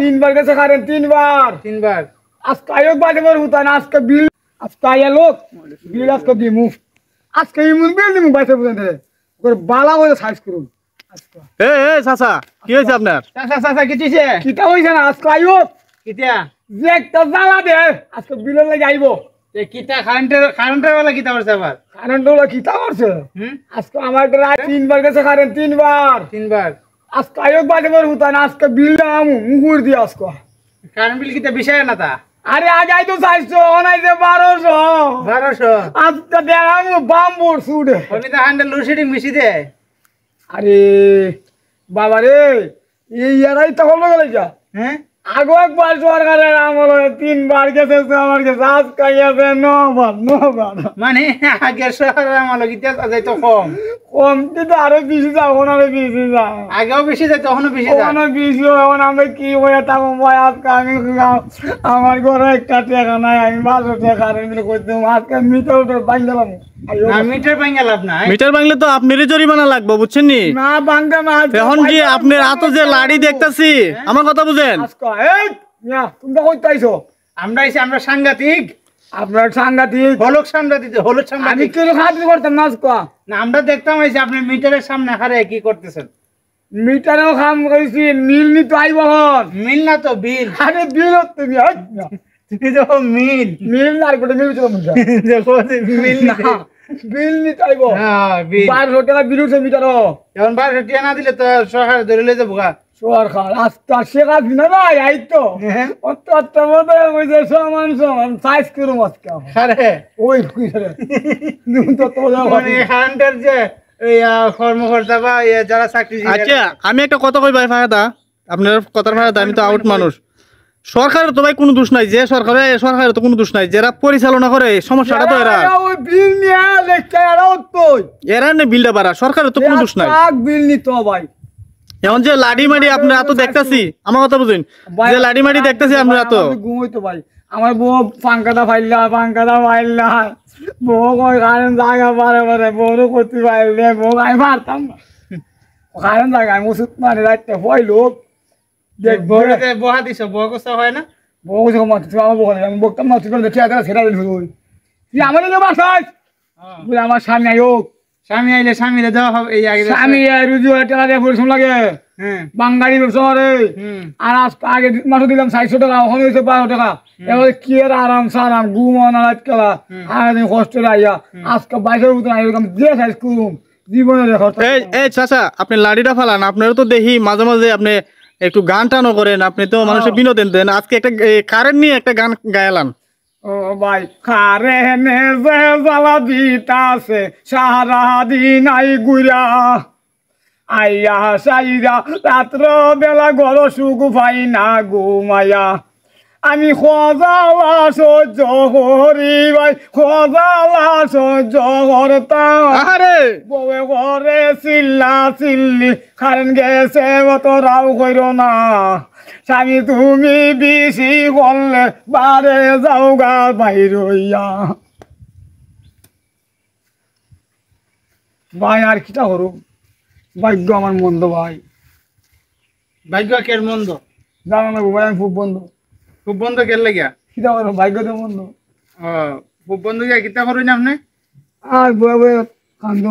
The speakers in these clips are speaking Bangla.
তিনবার গেছে কারেন্ট তিনবার আজকে আয়োগ বাজে বড় হতো না আজকে বিল আজকে আয়া লোক বিল আজকে দিমু আজকে ইমুন বিল দিমু বাইতে বুঝতে করে বালা করে সাইজ করুন আজকে চাচা কি হয়েছে আপনার? চাচা কি হইছে কিটা হইছে না আজকে আয়োগ কিটা যে একটা জ্বালা দে আজকে বিলের লাগি আইবো কিটা কারেন্টের বেলা কিটা করছে আবার কারেন্টের বেলা কিটা করছে আজকে আমার রাত তিনবার গেছে কারেন্ট তিনবার আজকে আয়োগ বাজে বড় হতো না আজকে বিল দাম মুহুর দি আজকে কারেন্ট বিল কিটা বিষয় না তা আরে আজ আই তো 400 অনাই যে 1200 আজকে দেখাম বাম্বুর সুডে ওনি তো হ্যান্ডেল লোডশেডিং মিশি দে আরে বাবা রে এই এরাই তো হলো গেল যা হ্যাঁ আগো একবার সরকারের আমলে তিনবার গেছে আমার কাছে আজকে গেছে নবার মানে আগে সরকারের আমলে কি যাই তো কম কিন্তু আরো বেশি যাও না বেশি যাও আগেও বেশি যায় তখনও বেশি যায় তখনও বেশি এখন আমরা কি হয়ে থাকবো ভাই আজকে আমি আমার ঘরে একটা টাকা নাই আমি 1200 টাকা ঋণ করতে আজকে মিটার ভাঙলাম না মিটার ভাঙলাম না মিটার ভাঙলে তো আপনারই জরিমানা লাগবে বুঝছেন নি না ভাঙবে না এখন যে আপনার হাতে যে লাড়ি দেখতাছি আমার কথা বুঝেন আজকে এই না তুমি কইতে আইছো আমরা আইছি আমরা সাংঘাতিক আপনার সাংঘাতিক হলক সাংঘাতিক আমি কি খাতির করতাম না আজকে না আমরা দেখতাম আইছি আপনি মিটারের সামনে হারে কি করতেছেন মিটারেও কাম কইছি মিল নি তো আইব হন মিল না তো বিল আরে বিল তুমি তুমি তো মিল না আইব মিল তো মুজা দেখো মিল না বিল নি তো আইব হ্যাঁ বিল 1200 টাকা বিল উঠছে মিটারও এখন 1200 টাকা না দিলে তো সরকার ধরে লয়ে যাবো গা সরকার আস্তা শেখা দিনা না আই তো অত মত কইছে সমান সাইজ করুম আজকে আরে ওই কইরে তুমি তো মানে হান্টার যে এই কর্মকর্তা বা যারা চাকরি আচ্ছা আমি একটা কথা কই ভাই ফায়দা আপনার কথার ফায়দা আমি তো আউট মানুষ সরকারের তো ভাই কোনো দোষ নাই যে সরকারের তো কোনো দোষ নাই যারা পরিচালনা করে সমস্যাটা তো এরা ওই বিল নিয়া লেখা এরাও তো এরা নে বিলটা বাড়া সরকারের তো কোনো দোষ নাই বিল নি তো ভাই এখন যে লাডি মাডি আপনারা তো দেখতাছি আমার কথা বুঝুন যে লাডি মাডি দেখতাছি আপনারা তো ঘুমাইতো ভাই আমার বউ পাঙ্কাটা ফাইল্লা বউ কই কারেন্ট জায়গা বারে বউর করতে পারলে বউ আমি পারতাম না কারেন্ট জায়গা আমি ওষুধ মারি রাখতে হয় লোক দেখ বউতে বহা দিছ বউ কষ্ট হয় না বউ কষ্ট মারতে আমার বউ আমি বকতাম না তুই ঠিকা সেটা দিল তুই আমার লোক বাসাই বলে আমার স্বামী আইও স্বামী আইলে স্বামীরে দেওয়া হবে এই আগে স্বামী রুজু টাকা দিয়ে পরিশ্রম লাগে বাঙালি শহরে আর আগে মাসে দিলাম 400 টাকা ওখানে হয়েছে 1200 টাকা এবার কি এর আরাম সারাম ঘুমানো রাত খেলা সারাদিন কষ্ট আইয়া আজকে 2200 মতন এরকম যে সাইজ করুম জীবনে দেখো এই চাচা আপনি লাড়িটা ফালান আপনারও তো দেখি মাঝে মাঝে আপনি একটু গান টানো করেন আপনি তো মানুষের বিনোদন দেন আজকে একটা কারেন্ট নিয়ে একটা গান গায়ালান ও ভাই কারেন্টে যে জ্বালা দিতাছে সারা দিন আই গুইরা আইয়া সাইরা রাত্র বেলা গর সুখ পাই না ঘুমাইয়া আমি খোঁজালা সহ্য করি ভাই খোঁজালা সহ্য করতাম বউয়ে ঘরে চিল্লি কারেন্ট গেছে অত রাও কইর না স্বামী তুমি বেশি করলে বারে যাও গা বাইর হইয়া ভাই আর কিটা করু ভাগ্য আমার মন্দ ভাই ভাগ্য কের মন্দ জানো না ভাই আমি খুব বন্ধ কের লাগিয়া কিটা করো ভাগ্য তো মন্দ খুব বন্ধ গিয়া কিটা করো না আপনি আর বয়ে কান্দো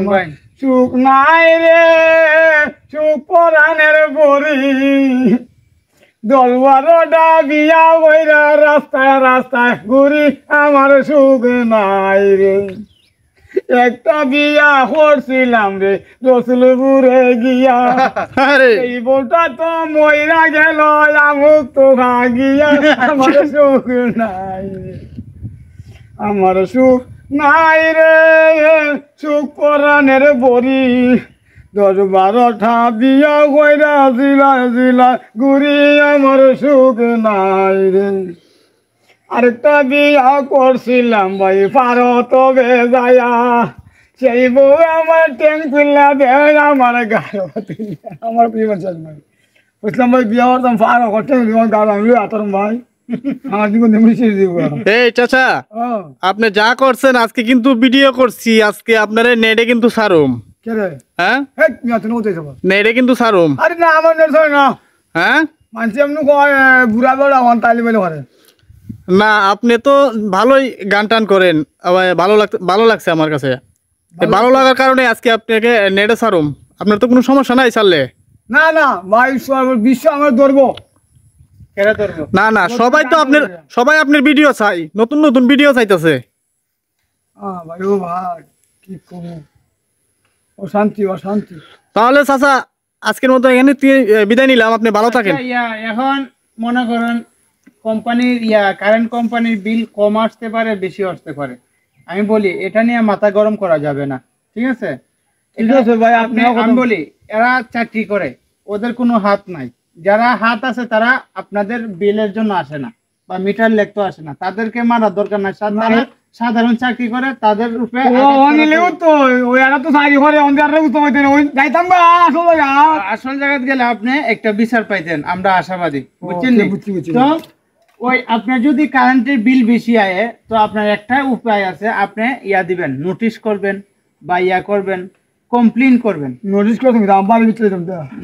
ভাই সুখ নাই রে সুখ পরাণের বরি দলবারটা বিয়া বইরা রাস্তায় ঘুরি আমার সুখ নাই রে একটা বিয়া করছিলাম রে রসুলপুরে গিয়া এই বলটা তো মইরা গেল আমুক তো গিয়া আমার সুখ নাই রে আমার সুখ নাই রে সুখ পরাণের বরি 10-12টা বিয়া কইরা জিলা ঘুরি আমার সুখ নাই রে আরেকটা বিয়া করছিলাম ভাই ভারত বেজায়া সেই বউ আমার ট্যাং তুললা দে আমার গাড়ি আমার প্রিয় চাল ভাই বুঝলাম ভাই বিয়া করতাম ফারো করতে গাড়ি আমি আতরম ভাই আমার জীবন মিশিয়ে দিব এই চাচা আপনি যা করছেন আজকে কিন্তু ভিডিও করছি আজকে আপনারে নেটে কিন্তু সারুম কে রে হ্যাঁ হেট মিয়া তুই নতে যাব নেটে কিন্তু সারুম আরে না আমার নেট হয় না হ্যাঁ মানুষ এমনি কয় বুড়া বেড়া আমার তালি মেলে করে না আপনি তো ভালোই গান টান করেন আবার ভালো লাগছে আমার কাছে এই ভালো লাগার কারণে আজকে আপনাকে নেটে ছাড়ুম আপনার তো কোনো সমস্যা নাই ছাড়লে না না ভাই বিশ্ব আমার ধরবো কেন ধরবো না না সবাই আপনার ভিডিও চাই নতুন নতুন ভিডিও চাইতেছে ভাই ও ভাই কি করবো অশান্তি অশান্তি তাহলে চাচা আজকের মতো এখানে বিদায় নিলাম আপনি ভালো থাকেন এখন মনে করেন কোম্পানির কারেন্ট কোম্পানির বিল কম আসতে পারে বেশি আসতে পারে আমি বলি এটা নিয়ে মাথা গরম করা যাবে না ঠিক আছে ঠিক আছে ভাই আপনি আমি বলি এরা চাকরি করে ওদের কোনো হাত নাই যারা হাত আছে তারা আপনাদের বিলের জন্য আসে না বা মিটার লেখতে আসে না তাদেরকে মারার দরকার নাই সাধারণ চাকরি করে তাদের উপরে তো ওই এরা তো চাকরি করে যাইতাম আসল জায়গায় গেলে আপনি একটা বিচার পাইতেন আমরা আশাবাদী বুঝছেন তো ওই আপনার যদি কারেন্টের বিল বেশি আয় তো আপনার একটা উপায় আছে আপনি দিবেন নোটিশ করবেন বা করবেন কমপ্লেইন করবেন নোটিশ করতে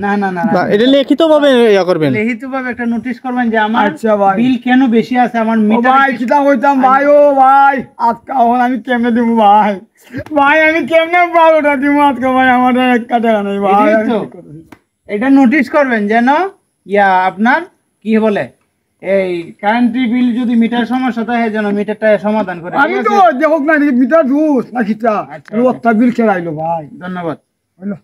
না না না এটা লিখিত ভাবে করবেন লিখিত ভাবে একটা নোটিশ করবেন যে আমার আচ্ছা ভাই বিল কেন বেশি আছে আমার ভাই কিতা হইতাম ভাই ও ভাই আজকে আমি কেমনে দিব ভাই ভাই আমি কেমনে বারোটা দিব আজকে ভাই আমার একটা টাকা নেই ভাই এটা নোটিশ করবেন যেন আপনার কি বলে এই কারেন্টের বিল যদি মিটার সমস্যা থাকে যেন মিটারটা সমাধান করে আমি তো দেখো না মিটার জুস না কিতা বিল ছেড়াইলো ভাই ধন্যবাদ হইলো